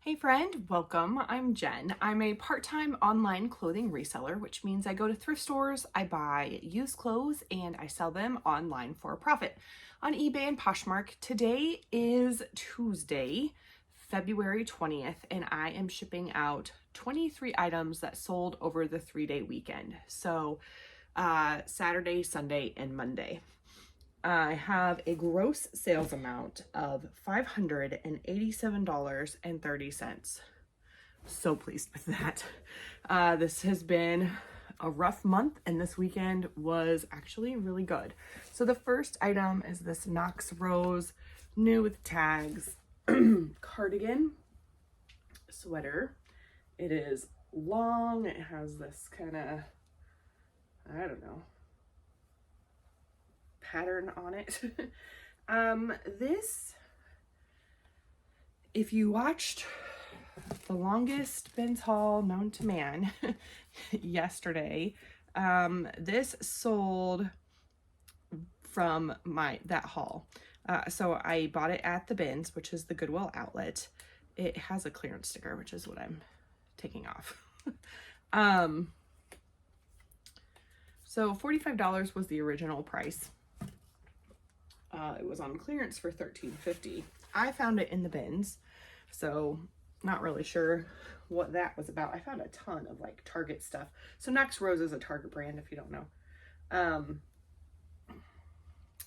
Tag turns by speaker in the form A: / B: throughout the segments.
A: Hey friend, welcome. I'm Jen. I'm a part-time online clothing reseller, which means I go to thrift stores, I buy used clothes, and I sell them online for a profit on eBay and Poshmark. Today is Tuesday, February 20th, and I am shipping out 23 items that sold over the 3-day weekend. So Saturday, Sunday, and Monday. I have a gross sales amount of $587.30. So pleased with that. This has been a rough month, and this weekend was actually really good. So the first item is this Knox Rose new with tags cardigan sweater. It is long. It has this kind of, I don't know, pattern on it. This, if you watched the longest bins haul known to man yesterday, this sold from that haul. So I bought it at the bins, which is the Goodwill outlet. It has a clearance sticker, which is what I'm taking off. So $45 was the original price. It was on clearance for $13.50. I found it in the bins, so not really sure what that was about. I found a ton of like Target stuff. So Knox Rose is a Target brand, if you don't know.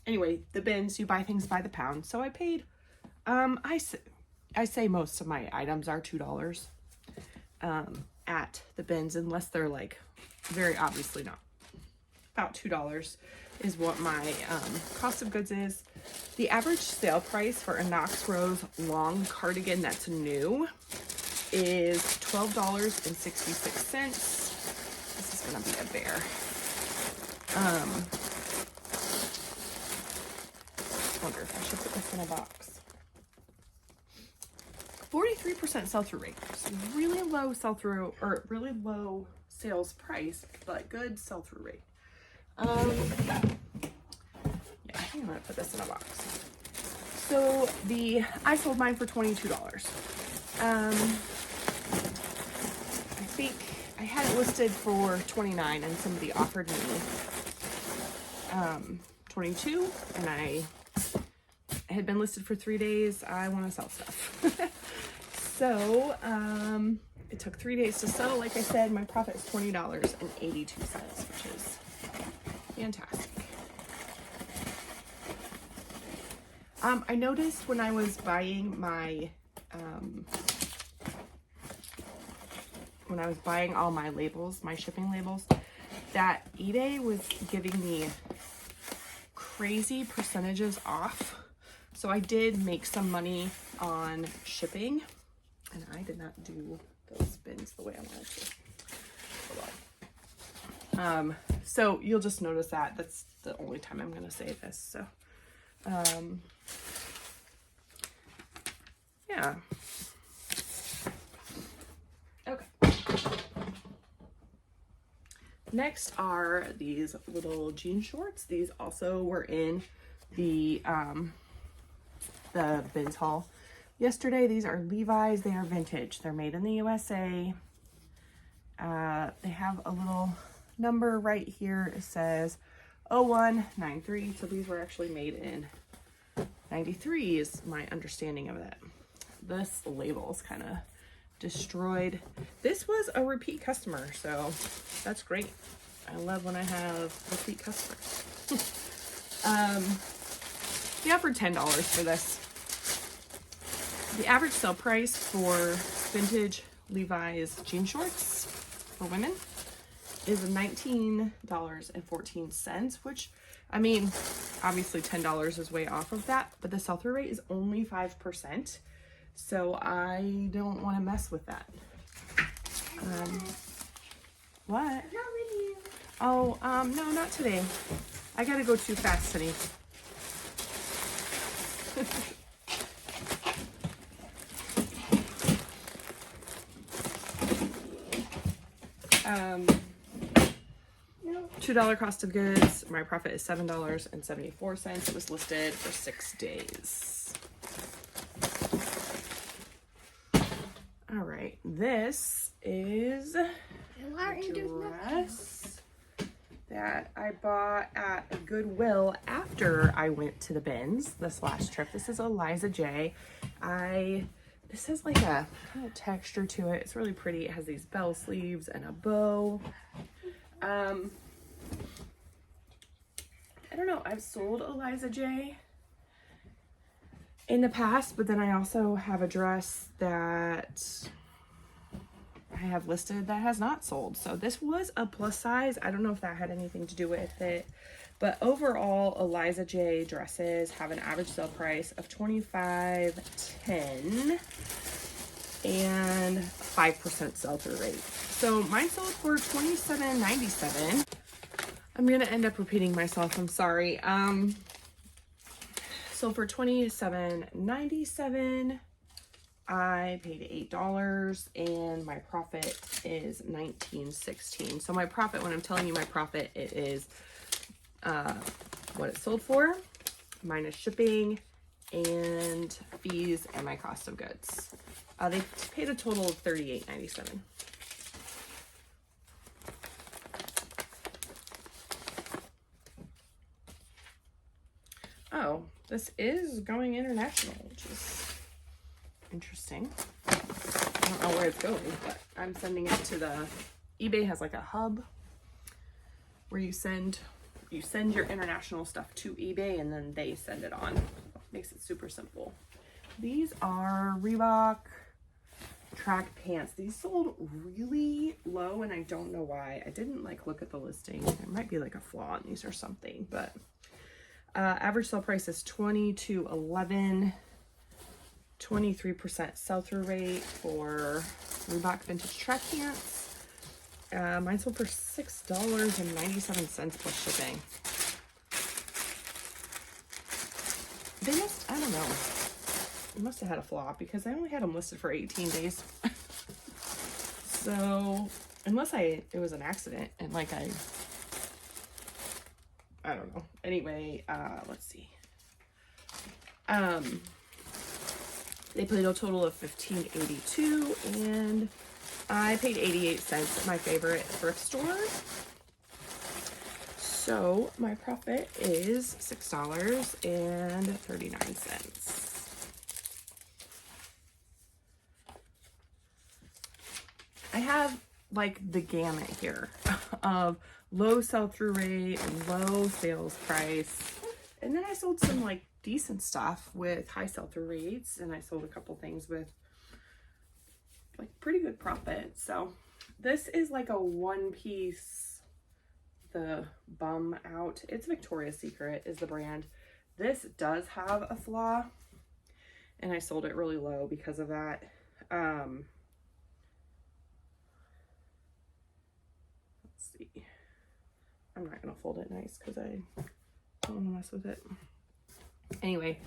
A: Anyway, the bins, you buy things by the pound. So I paid, I say most of my items are $2 at the bins, unless they're like very obviously not. About $2 is what my cost of goods is. The average sale price for a Knox Rose long cardigan that's new is $12.66. This is gonna be a bear. Wonder if I should put this in a box. 43% sell-through rate. So really low sell-through, or really low sales price, but good sell-through rate. Yeah, I think I'm gonna put this in a box. So I sold mine for $22. I think I had it listed for $29, and somebody offered me $22, and I had been listed for 3 days. I want to sell stuff. So it took 3 days to sell. Like I said, my profit is $20.82, which is fantastic. I noticed when I was buying my all my labels, my shipping labels, that eBay was giving me crazy percentages off. So I did make some money on shipping, and I did not do those bins the way I wanted to. So you'll just notice that. That's the only time I'm going to say this. So, yeah. Okay. Next are these little jean shorts. These also were in the bins haul yesterday. These are Levi's. They are vintage. They're made in the USA. They have a little number right here. It says 0193. So these were actually made in 93 is my understanding of that. This label is kind of destroyed. This was a repeat customer, so that's great. I love when I have repeat customers. They offered $10 for this. The average sale price for vintage Levi's jean shorts for women is $19.14, which, I mean, obviously $10 is way off of that, but the sell-through rate is only 5%, so I don't want to mess with that. What? Oh, no, not today. I gotta go too fast, honey. $2 cost of goods. My profit is $7.74. It was listed for 6 days. All right, this is a dress that I bought at Goodwill after I went to the bins this last trip. This is Eliza J. This has like a kind of texture to it. It's really pretty. It has these bell sleeves and a bow. I don't know. I've sold Eliza J in the past, but then I also have a dress that I have listed that has not sold. So this was a plus size. I don't know if that had anything to do with it, but overall Eliza J dresses have an average sale price of $25.10 and 5% sell-through rate. So mine sold for $27.97. I'm gonna end up repeating myself, I'm sorry. So for $27.97, I paid $8 and my profit is $19.16. So my profit, when I'm telling you my profit, it is what it sold for minus shipping and fees and my cost of goods. They paid a total of $38.97. Oh, this is going international, which is interesting. I don't know where it's going, but I'm sending it to the eBay has like a hub where you send your international stuff to eBay and then they send it on. Makes it super simple. These are Reebok track pants. These sold really low and I don't know why. I didn't like look at the listing. There might be like a flaw in these or something, but average sale price is $22.11. 23% sell-through rate for Reebok vintage track pants. Mine sold for $6.97 plus shipping. They must, I don't know. They must have had a flaw because I only had them listed for 18 days. So unless it was an accident and like I don't know. Anyway, let's see. They paid a total of $15.82 and I paid 88 cents at my favorite thrift store. So my profit is $6.39. I have like the gamut here of low sell-through rate and low sales price. And then I sold some like decent stuff with high sell-through rates, and I sold a couple things with like pretty good profit. So this is like a one piece, the bum out. It's Victoria's Secret is the brand. This does have a flaw and I sold it really low because of that. Let's see. I'm not gonna fold it nice because I don't want to mess with it. Anyway,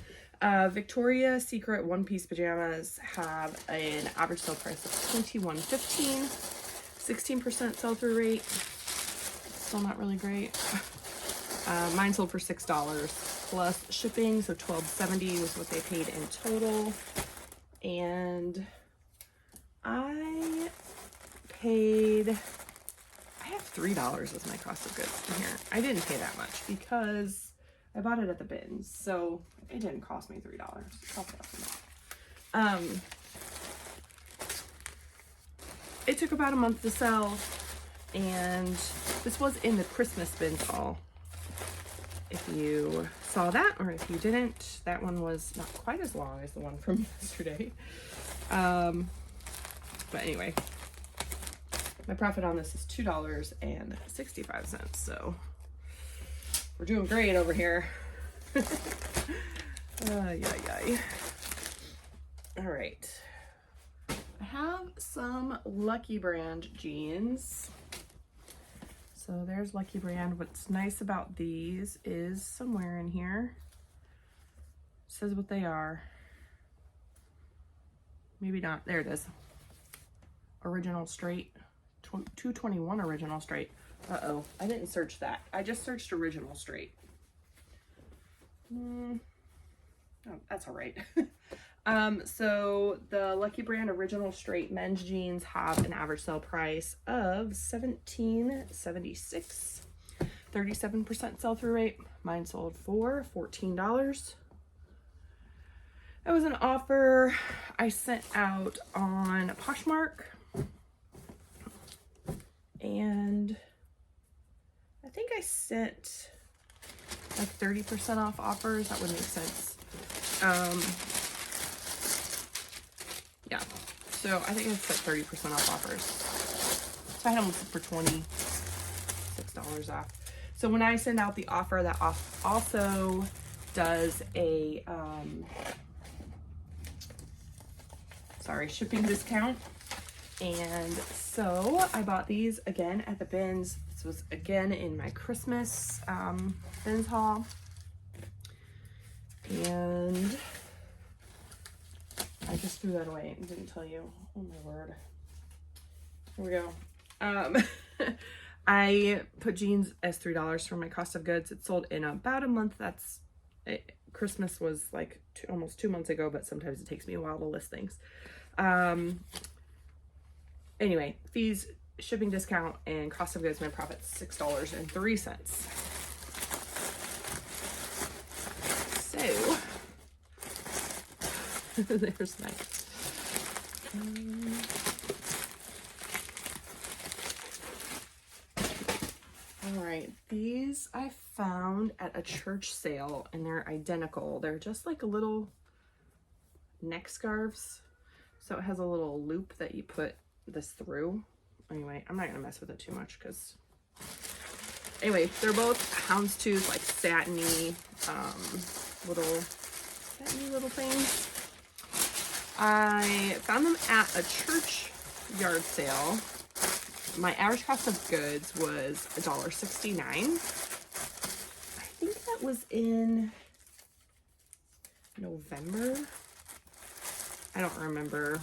A: Victoria's Secret one-piece pajamas have an average sale price of $21.15, 16% sell-through rate. Still not really great. Mine sold for $6 plus shipping, so $12.70 was what they paid in total. And I have $3 as my cost of goods in here. I didn't pay that much because I bought it at the bins, so it didn't cost me $3. It took about a month to sell, and this was in the Christmas bin haul. If you saw that, or if you didn't, that one was not quite as long as the one from yesterday. But anyway, my profit on this is $2.65, so we're doing great over here. All right. I have some Lucky Brand jeans. So there's Lucky Brand. What's nice about these is somewhere in here it says what they are. Maybe not. There it is. Original straight. 221 original straight. Uh-oh, I didn't search that. I just searched original straight. Oh, that's all right. So the Lucky Brand original straight men's jeans have an average sale price of $17.76, 37% sell-through rate. Mine sold for $14. It was an offer I sent out on Poshmark, and I think I sent like 30% off offers. That would make sense. Yeah, so I think I sent 30% off offers. So I had them for $26 off. So when I send out the offer, that also does a shipping discount. And so I bought these again at the bins. This was again in my Christmas bins haul. And I just threw that away and didn't tell you. Oh my word. Here we go. I put jeans as $3 for my cost of goods. It sold in about a month. Christmas was like almost 2 months ago, but sometimes it takes me a while to list things. Anyway, fees, shipping discount, and cost of goods, my profit's $6.03. So there's my all right, these I found at a church sale, and they're identical. They're just like a little neck scarves. So it has a little loop that you put this through. Anyway, I'm not gonna mess with it too much because anyway, they're both houndstooth, like satiny little things. I found them at a church yard sale. My average cost of goods was $1.69. I think that was in November. I don't remember.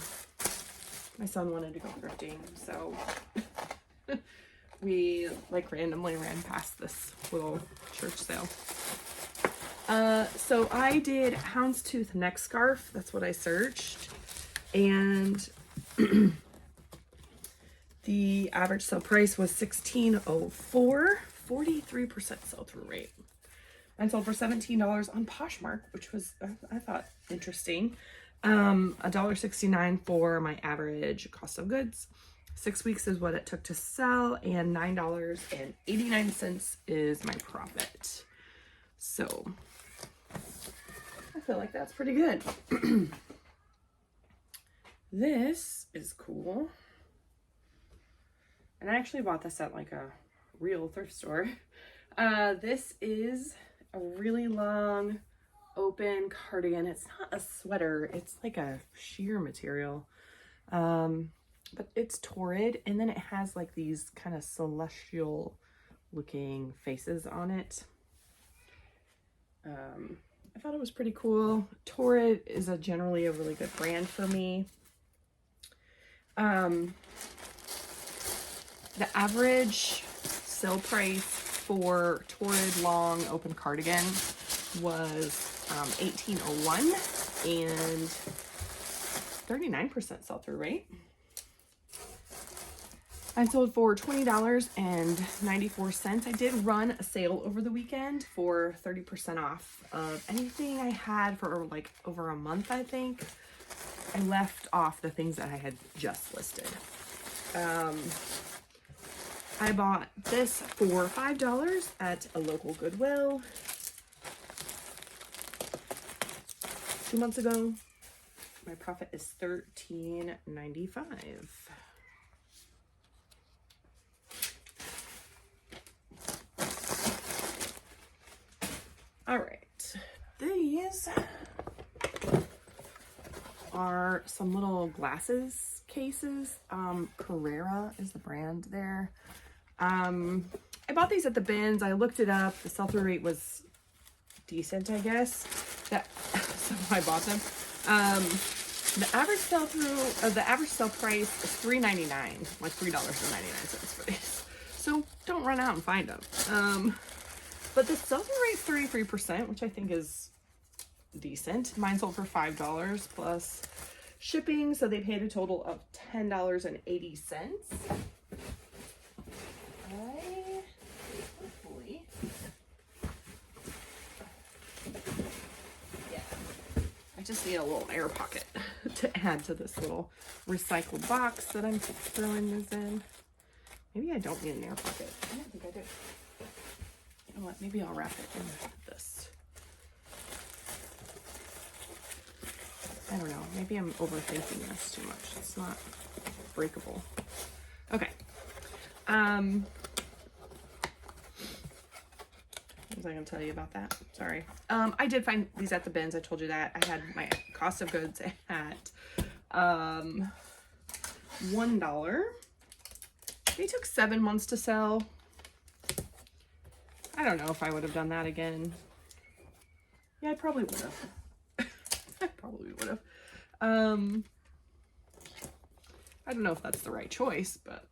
A: My son wanted to go thrifting, so we like randomly ran past this little church sale. So I did houndstooth neck scarf. That's what I searched. And the average sale price was $16.04, 43% sell-through rate. And sold for $17 on Poshmark, which was, I thought, interesting. $1.69 for my average cost of goods. 6 weeks is what it took to sell, and $9.89 is my profit. So I feel like that's pretty good. This is cool. And I actually bought this at like a real thrift store. This is a really long open cardigan. It's not a sweater, it's like a sheer material, but it's torrid, and then it has like these kind of celestial looking faces on it. I thought it was pretty cool. Torrid is generally a really good brand for me. The average sale price for Torrid long open cardigan was $18.01 and 39% sell-through rate. I sold for $20.94. I did run a sale over the weekend for 30% off of anything I had for like over a month, I think. I left off the things that I had just listed. I bought this for $5 at a local Goodwill 2 months ago. My profit is $13.95. All right, these are some little glasses cases. Carrera is the brand there. I bought these at the bins. I looked it up. The sell-through rate was decent, I guess. So I bought them. The average sell price is $3.99, like $3.99 for these. So don't run out and find them. But the sell-through rate is 33%, which I think is decent. Mine sold for $5 plus shipping, so they paid a total of $10.80. Hopefully, yeah, I just need a little air pocket to add to this little recycled box that I'm throwing this in. Maybe I don't need an air pocket. I don't think I do. You know what? Maybe I'll wrap it in this. I don't know. Maybe I'm overthinking this too much. It's not breakable. Okay. What was I going to tell you about that? Sorry. I did find these at the bins. I told you that. I had my cost of goods at $1. They took 7 months to sell. I don't know if I would have done that again. Yeah, I probably would have. I probably would have. I don't know if that's the right choice, but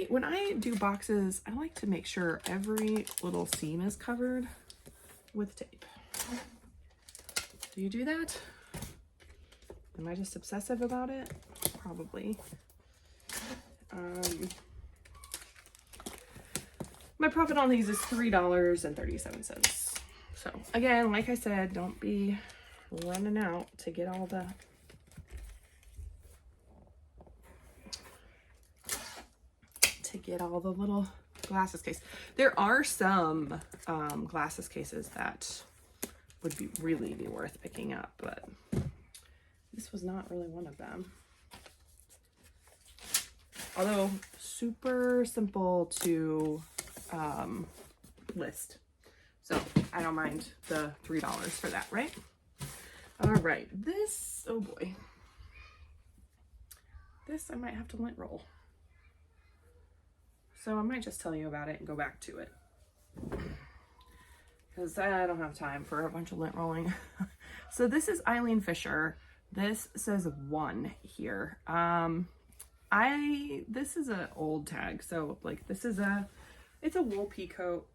A: when I do boxes, I like to make sure every little seam is covered with tape. Do you do that? Am I just obsessive about it? Probably. My profit on these is $3.37. So again, like I said, don't be running out to get all the little glasses case. There are some glasses cases that would really be worth picking up, but this was not really one of them. Although super simple to list. So I don't mind the $3 for that, right? All right, this, oh boy. This I might have to lint roll. So I might just tell you about it and go back to it, because I don't have time for a bunch of lint rolling. So this is Eileen Fisher. This says 1 here. This is an old tag, so like it's a wool pea coat.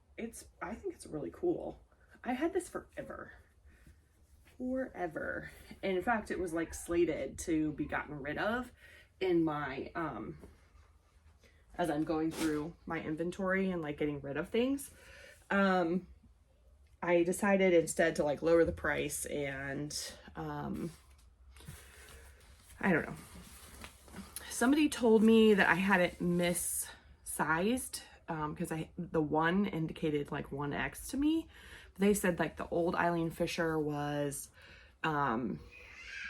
A: I think it's really cool. I had this forever. And in fact, it was like slated to be gotten rid of in my as I'm going through my inventory and like getting rid of things. I decided instead to like lower the price, and I don't know. Somebody told me that I had it missized because the 1 indicated like 1X to me. They said like the old Eileen Fisher was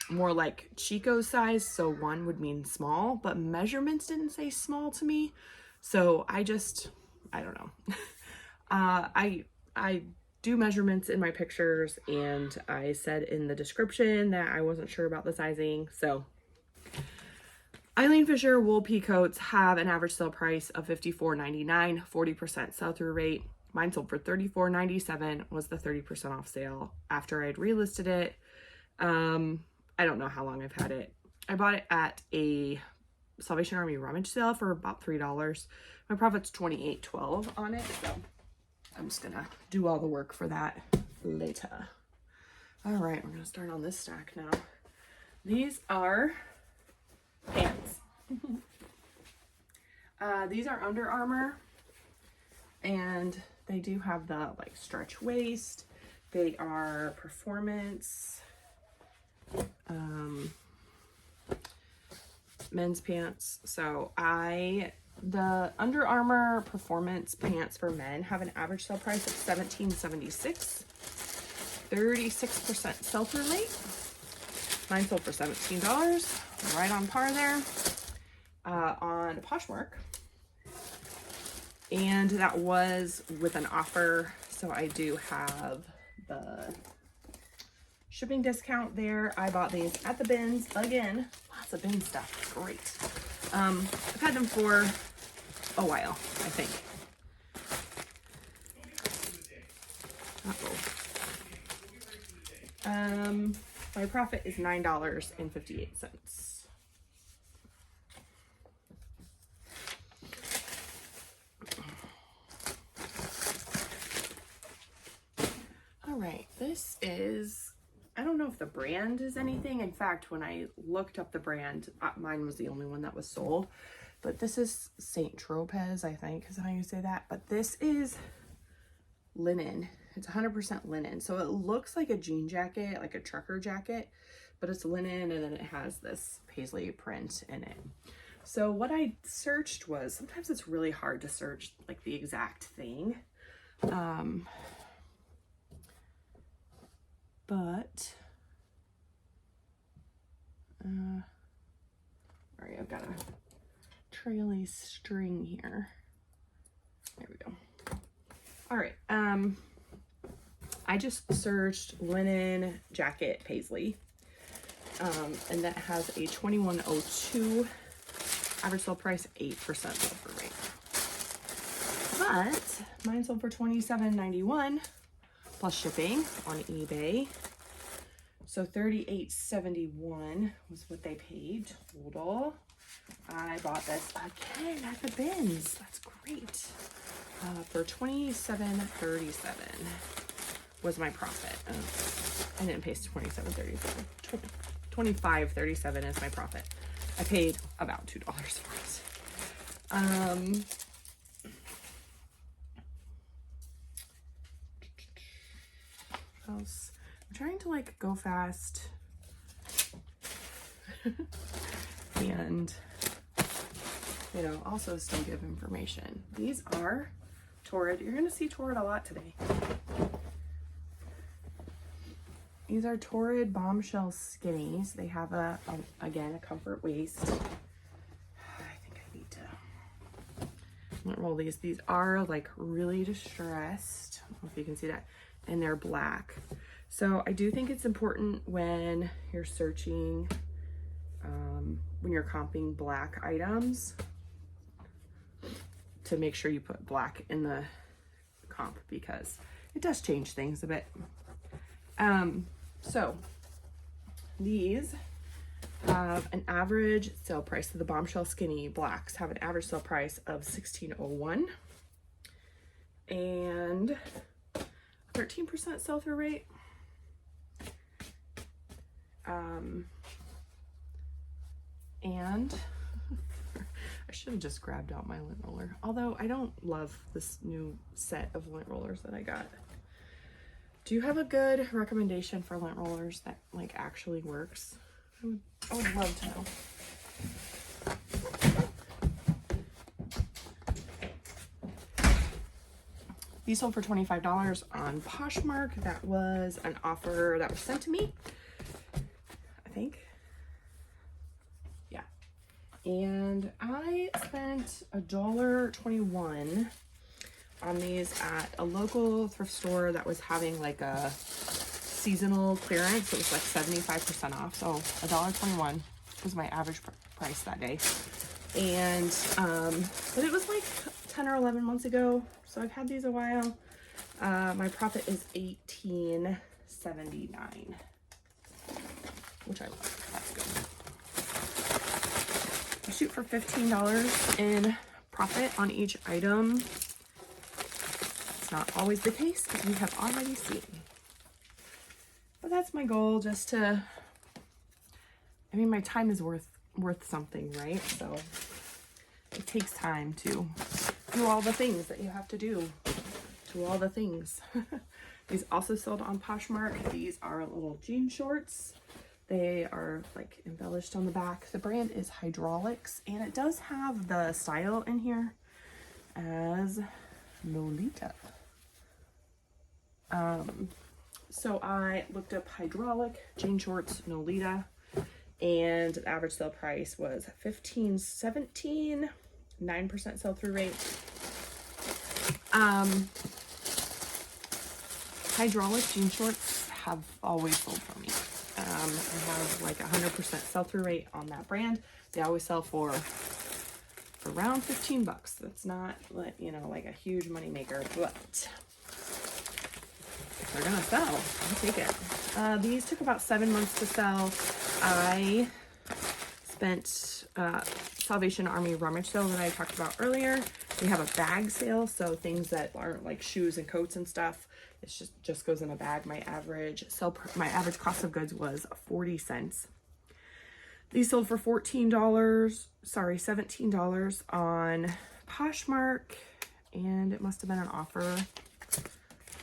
A: more like Chico's size, so 1 would mean small, but measurements didn't say small to me. So I don't know. I do measurements in my pictures, and I said in the description that I wasn't sure about the sizing. So Eileen Fisher wool pea coats have an average sale price of $54.99, 40% sell-through rate. Mine sold for $34.97, was the 30% off sale after I'd relisted it. I don't know how long I've had it. I bought it at a Salvation Army rummage sale for about $3. My profit's $28.12 on it, so I'm just gonna do all the work for that later. All right, we're gonna start on this stack now. These are pants. These are Under Armour, and they do have the like stretch waist. They are performance men's pants. So the Under Armour performance pants for men have an average sale price of $17.76, 36% sell-through rate. Mine sold for $17, right on par there, on Poshmark. And that was with an offer, so I do have the shipping discount there. I bought these at the bins again. Lots of bin stuff. Great. I've had them for a while, I think. My profit is $9.58. All right, this is, I don't know if the brand is anything. In fact, when I looked up the brand, mine was the only one that was sold. But this is Saint Tropez, I think is how you say that. But this is linen. It's 100% linen. So it looks like a jean jacket, like a trucker jacket, but it's linen, and then it has this paisley print in it. So what I searched was, sometimes it's really hard to search like the exact thing. But all right, I've got a traily string here. There we go. All right, I just searched linen jacket paisley, and that has a 2102 average sale price, 8% sell-through rate. But mine sold for $27.91 plus shipping on eBay. So $38.71 was what they paid total. I bought this again at the bins. That's great. For $27.37 was my profit. I didn't pay $27.37. $25.37 is my profit. I paid about $2 for it. What else? I'm trying to like go fast and, you know, also still give information. These are Torrid. You're going to see Torrid a lot today. These are Torrid Bombshell Skinnies. They have again, a comfort waist. I think I need to roll these. These are like really distressed. I don't know if you can see that. And they're black. So I do think it's important when you're searching, when you're comping black items, to make sure you put black in the comp, because it does change things a bit. So these have an average sale price. So the Bombshell Skinny Blacks have an average sale price of $16.01 and 13% sell-through rate. And I should have just grabbed out my lint roller. Although I don't love this new set of lint rollers that I got. Do you have a good recommendation for lint rollers that like actually works? I would love to know. These sold for $25 on Poshmark. That was an offer that was sent to me, I think. Yeah. And I spent $1.21 on these at a local thrift store that was having like a seasonal clearance. It was like 75% off. So $1.21 was my average price that day. And, but it was like 10 or 11 months ago. So I've had these a while. My profit is $18.79, which I love. That's good. I shoot for $15 in profit on each item. Not always the case, as we have already seen. But that's my goal, just to, I mean, my time is worth something, right? So it takes time to do all the things that you have to do all the things. These also sold on Poshmark. These are little jean shorts. They are like embellished on the back. The brand is Hydraulics, and it does have the style in here as Lolita. So I looked up hydraulic jean shorts Nolita, and the average sale price was $15.17, 9% sell-through rate. Hydraulic jean shorts have always sold for me. I have like 100% sell-through rate on that brand. They always sell for around 15 bucks. That's not, you know, like a huge money maker, but they're gonna sell. I'll take it. These took about 7 months to sell. I spent Salvation Army rummage sale that I talked about earlier. We have a bag sale, so things that aren't like shoes and coats and stuff. It just goes in a bag. My average cost of goods was 40 cents. These sold for $17 on Poshmark, and it must have been an offer.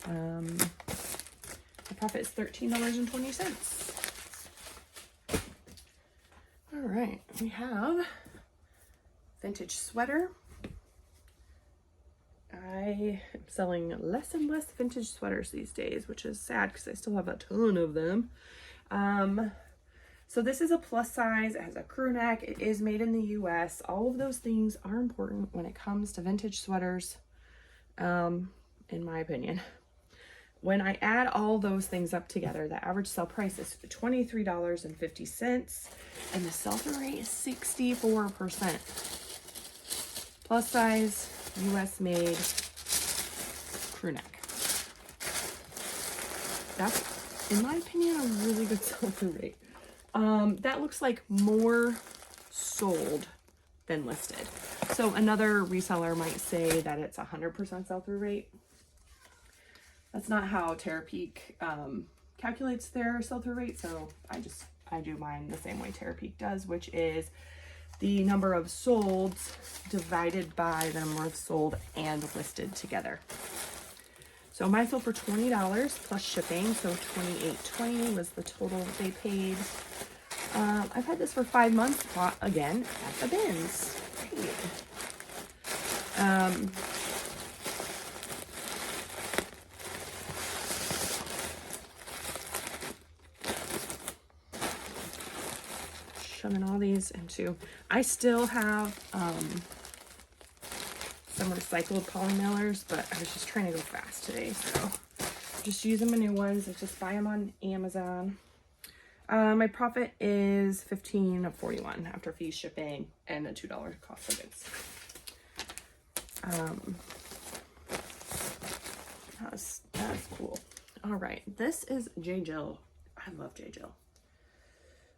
A: The profit is $13.20. All right, we have vintage sweater. I am selling less and less vintage sweaters these days, which is sad because I still have a ton of them. So this is a plus size. It has a crew neck. It is made in the US. All of those things are important when it comes to vintage sweaters, in my opinion. When I add all those things up together, the average sale price is $23.50, and the sell-through rate is 64%. Plus size, US made, crew neck. That's, in my opinion, a really good sell-through rate. That looks like more sold than listed. So another reseller might say that it's 100% sell-through rate. That's not how Terapeak calculates their sell-through rate, so I do mine the same way Terapeak does, which is the number of solds divided by the number of sold and listed together. So mine sold for $20 plus shipping, so $28.20 was the total that they paid. I've had this for 5 months, bought again at the bins. Great. Shoving all these into, I still have some recycled poly mailers, but I was just trying to go fast today, so I'm just using my new ones. I just buy them on Amazon. My profit is $15.41 after fees, shipping, and a $2 cost of goods. That's cool. All right, this is J. Jill. I love J. Jill.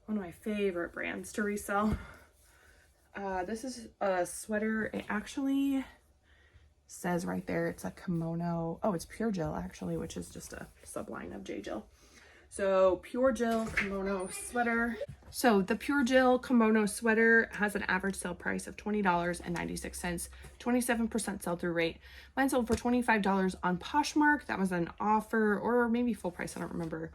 A: One of my favorite brands to resell. This is a sweater. It actually says right there it's a kimono. Oh, it's Pure Jill actually, which is just a subline of J. Jill. So Pure Jill kimono sweater. So the Pure Jill kimono sweater has an average sale price of $20.96, 27% sell-through rate. Mine sold for $25 on Poshmark. That was an offer, or maybe full price, I don't remember.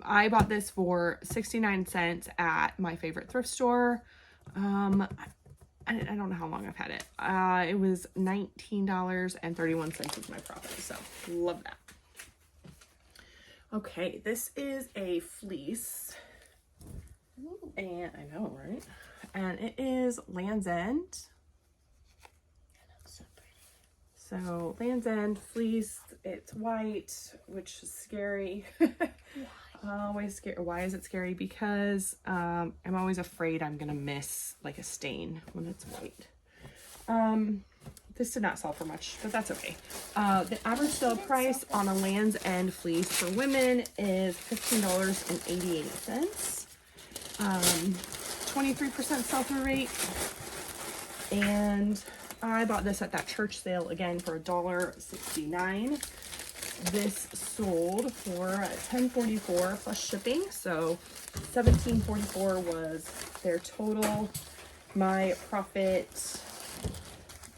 A: I bought this for 69 cents at my favorite thrift store. I don't know how long I've had it. It was $19.31 was my profit, so love that. Okay, this is a fleece, and I know, right? And it is Land's End. That looks so pretty. So Land's End fleece, it's white, which is scary. Always scary. Why is it scary? Because I'm always afraid I'm gonna miss like a stain when it's white. This did not sell for much, but that's okay. The average sale price on a Land's End fleece for women is $15.88. 23% sell-through rate. And I bought this at that church sale again for $1.69. This sold for $10.44 plus shipping, so $17.44 was their total. My profit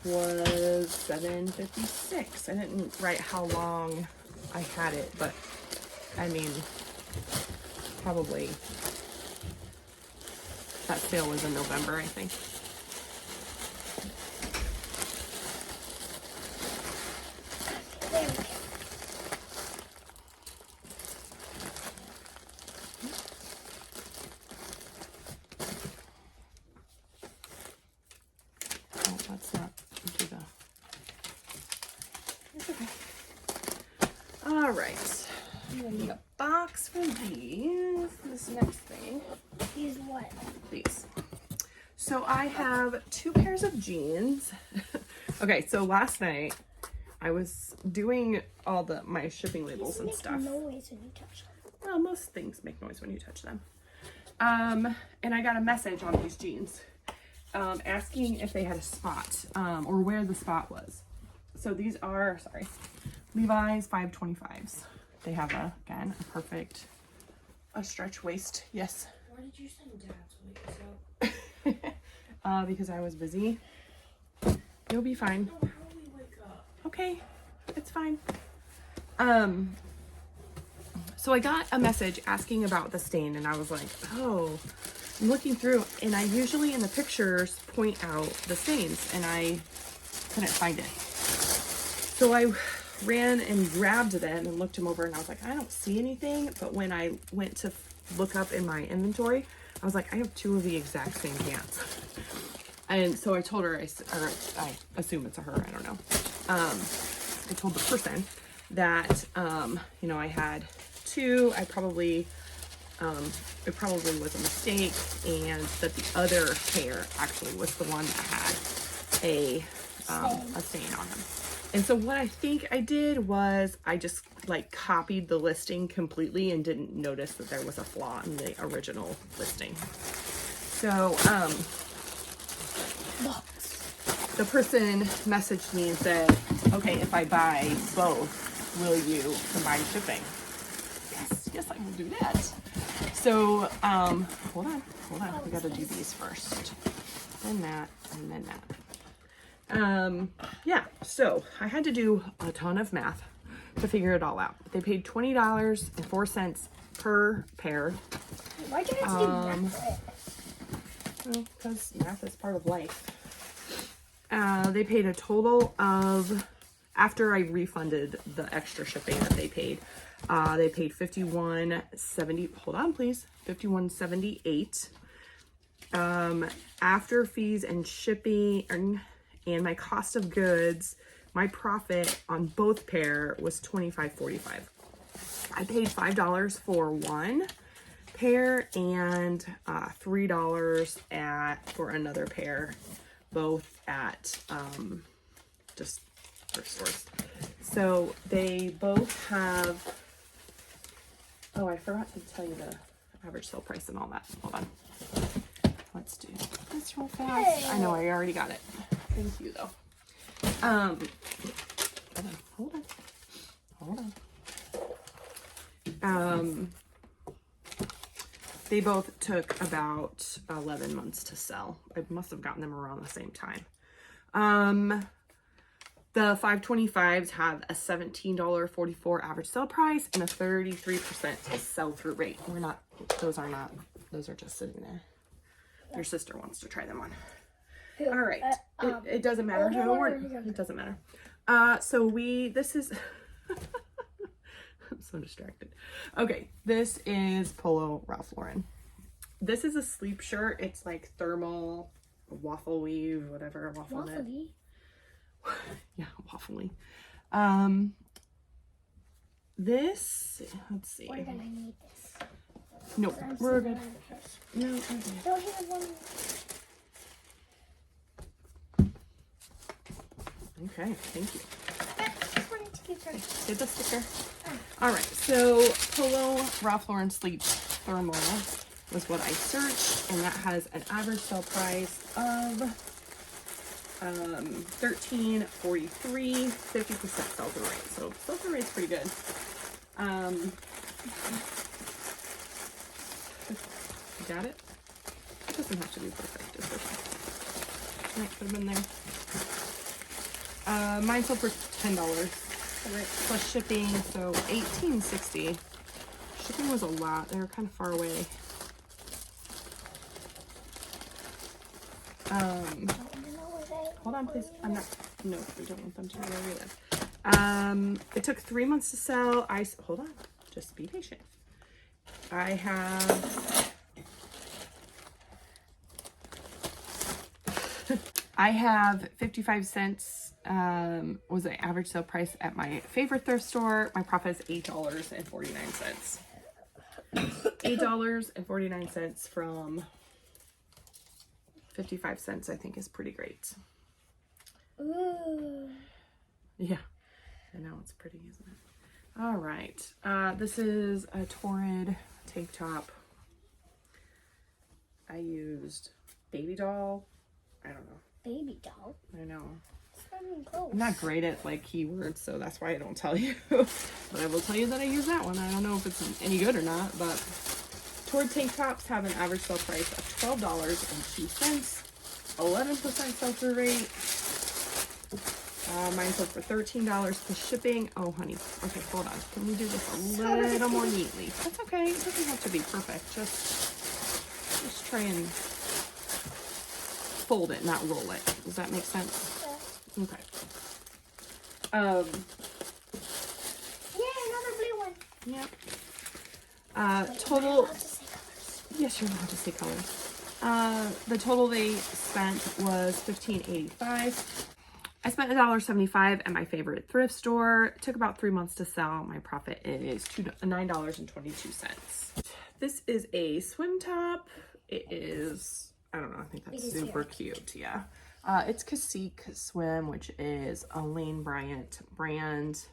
A: was $7.56. I didn't write how long I had it, but I mean, probably that sale was in November, I think. All right, I'm gonna need a box for these. This next thing.
B: These what?
A: These. So I have 2 pairs of jeans. Okay, so last night I was doing all my shipping labels and stuff.
B: Noise when you touch them.
A: Well, most things make noise when you touch them. And I got a message on these jeans asking if they had a spot or where the spot was. So these are, sorry. Levi's 525s. They have again, a perfect, stretch waist. Yes.
B: Why did you send Dad to wake us up?
A: Because I was busy. You'll be fine.
B: No, how do we wake up?
A: Okay, it's fine. So I got a message asking about the stain, and I was like, oh, I'm looking through, and I usually in the pictures point out the stains, and I couldn't find it. So I ran and grabbed them and looked them over, and I was like, I don't see anything. But when I went to look up in my inventory, I was like, I have 2 of the exact same pants. And so I told her, I assume it's a her, I don't know. I told the person that, you know, I had 2. I probably, it probably was a mistake, and that the other pair actually was the one that had a stain on them. And so what I think I did was I just like copied the listing completely and didn't notice that there was a flaw in the original listing. So, the person messaged me and said, okay, if I buy both, will you combine shipping? Yes, I will do that. So, hold on. We gotta do these first. Then that, and then that. Yeah, so I had to do a ton of math to figure it all out. They paid $20.04 per pair.
B: Why'd you have to do math?
A: Well, because math is part of life. They paid a total of, after I refunded the extra shipping that they paid $51.70. Hold on, please. $51.78. After fees and shipping and my cost of goods, my profit on both pair was $25.45. I paid $5 for one pair and $3 for another pair, both at just thrift stores. So they both have, oh, I forgot to tell you the average sale price and all that. Hold on. Let's do this real fast. Hey. I know I already got it. Thank you though. Hold on. They both took about 11 months to sell. I must have gotten them around the same time. The 525s have a $17.44 average sale price and a 33% sell-through rate. Those are just sitting there. Your sister wants to try them on. All right. It doesn't matter. It doesn't matter. This is, I'm so distracted. Okay. This is Polo Ralph Lauren. This is a sleep shirt. It's like thermal, waffle weave, whatever. Waffle knit. Yeah, waffly. This, let's see.
B: We're gonna need this.
A: No, we're good. No, okay.
B: Don't hit one.
A: Okay, thank you. Get the sticker. All right, so Polo Ralph Lauren Sleep Thermal was what I searched, and that has an average sale price of $13.43, 50% sell-through rate. So sell-through rate's pretty good. You got it? It doesn't have to be perfect. It's okay. Might put them in there. Mine sold for $10 plus shipping, so $18.60. Shipping was a lot. They were kind of far away. Hold on, please. No, we don't want them to know where we live. It took 3 months to sell. Hold on, just be patient. I have 55 cents was the average sale price at my favorite thrift store. My profit is $8.49. $8.49 from 55 cents, I think, is pretty great.
B: Ooh.
A: Yeah, I know, it's pretty, isn't it? All right, this is a Torrid tank top. I used baby doll. I don't know.
B: Baby doll?
A: I know. I'm not great at like keywords, so that's why I don't tell you. But I will tell you that I use that one. I don't know if it's any good or not, but Toward tank tops have an average sale price of $12.02, 11% sell-through rate. Mine sold for $13 plus shipping. Oh, honey. Okay, hold on. Can we do this a little more neatly? That's okay. It doesn't have to be perfect. Just try and fold it, not roll it. Does that make sense?
B: Yeah.
A: Okay.
B: Yeah, another blue one.
A: Yep. Total. Yes, you're allowed to say colors. The total they spent was $15.85. I spent $1.75 at my favorite thrift store. It took about 3 months to sell. My profit is $9.22. This is a swim top. It is, I don't know, I think that's super cute. Yeah. It's Cacique Swim, which is a Lane Bryant brand.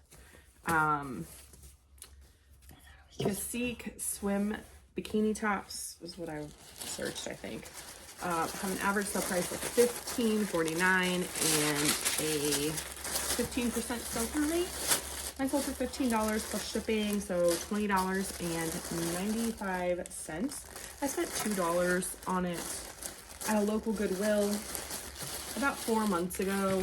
A: Cacique Swim bikini tops is what I searched, I think. Have an average sale price of $15.49 and a 15% sell-through rate. I sold for $15 plus shipping, so $20.95. I spent $2 on it at a local Goodwill about 4 months ago.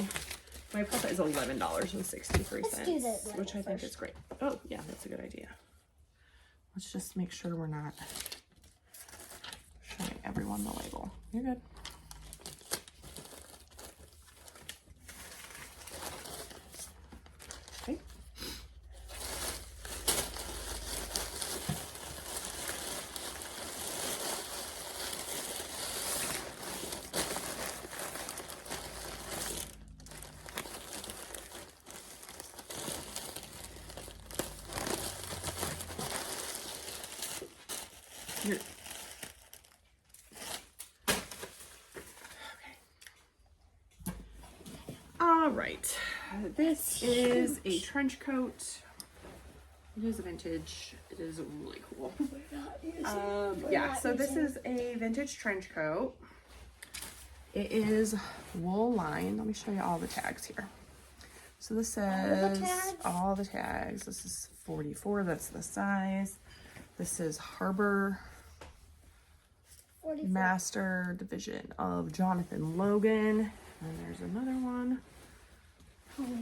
A: My profit is $11.63, which I think is great. Oh, yeah, that's a good idea. Let's just make sure we're not showing everyone the label. You're good. Okay. Here. All right, this is a trench coat. It is a vintage. It is really cool. Yeah, so this is a vintage trench coat. It is wool lined. Let me show you all the tags here. So this says all the tags. This is 44, that's the size. This is Harbor 44. Master Division of Jonathan Logan. And there's another one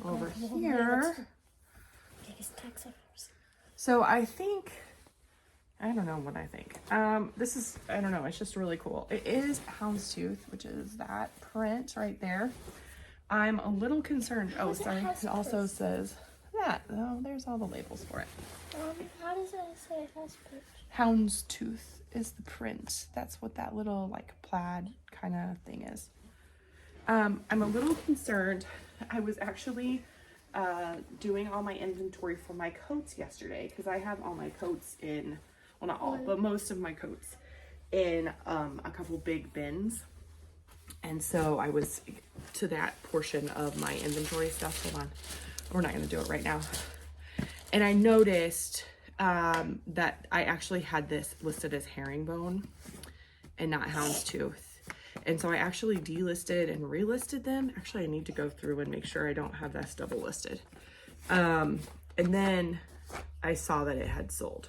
A: over here. So I think, I don't know what I think. This is, I don't know, it's just really cool. It is houndstooth, which is that print right there. I'm a little concerned. Oh, sorry. It also says that. Oh, there's all the labels for it.
B: How does it say
A: houndstooth is the print. That's what that little like plaid kind of thing is. I'm a little concerned. I was actually doing all my inventory for my coats yesterday because I have all my coats in, well, not all, but most of my coats in a couple big bins. And so I was to that portion of my inventory stuff. Hold on. We're not going to do it right now. And I noticed that I actually had this listed as herringbone and not houndstooth. And so I actually delisted and relisted them. Actually, I need to go through and make sure I don't have this double listed. And then I saw that it had sold.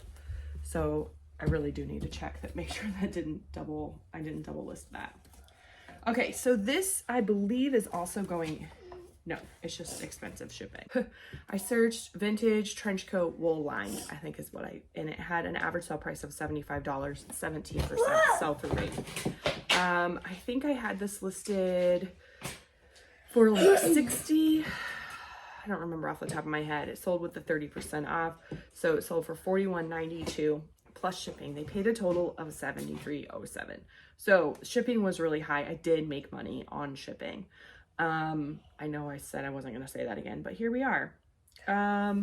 A: So I really do need to check that, make sure that I didn't double list that. Okay, so this I believe is also going, no, it's just expensive shipping. I searched vintage trench coat wool lined, I think is what and it had an average sale price of $75, 17% sell-through rate. I think I had this listed for like 60. I don't remember off the top of my head. It sold with the 30% off. So it sold for $41.92 plus shipping. They paid a total of $73.07. So shipping was really high. I did make money on shipping. I know I said I wasn't going to say that again, but here we are. I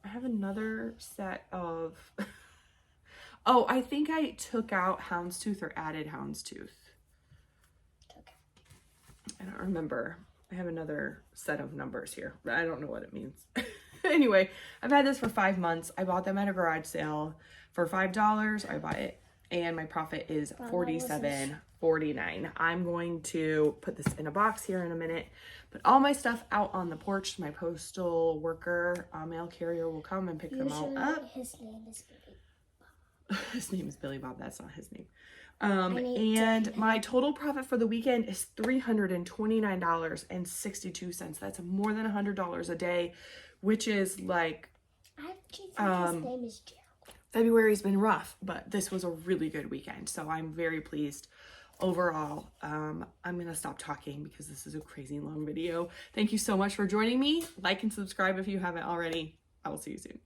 A: have another set of, oh, I think I took out houndstooth or added houndstooth. I don't remember. I have another set of numbers here, but I don't know what it means. Anyway, I've had this for 5 months. I bought them at a garage sale for $5. I bought it and my profit is
B: Wow,
A: $47.49. I'm going to put this in a box here in a minute, put all my stuff out on the porch. My postal worker, mail carrier will come and pick them all up.
B: His name is Billy.
A: His name is Billy Bob. That's not his name. And my total profit for the weekend is $329.62. That's more than $100 a day, which is like,
B: I actually think his name is Gerald.
A: February's been rough, but this was a really good weekend. So I'm very pleased overall. I'm going to stop talking because this is a crazy long video. Thank you so much for joining me. Like and subscribe if you haven't already. I will see you soon.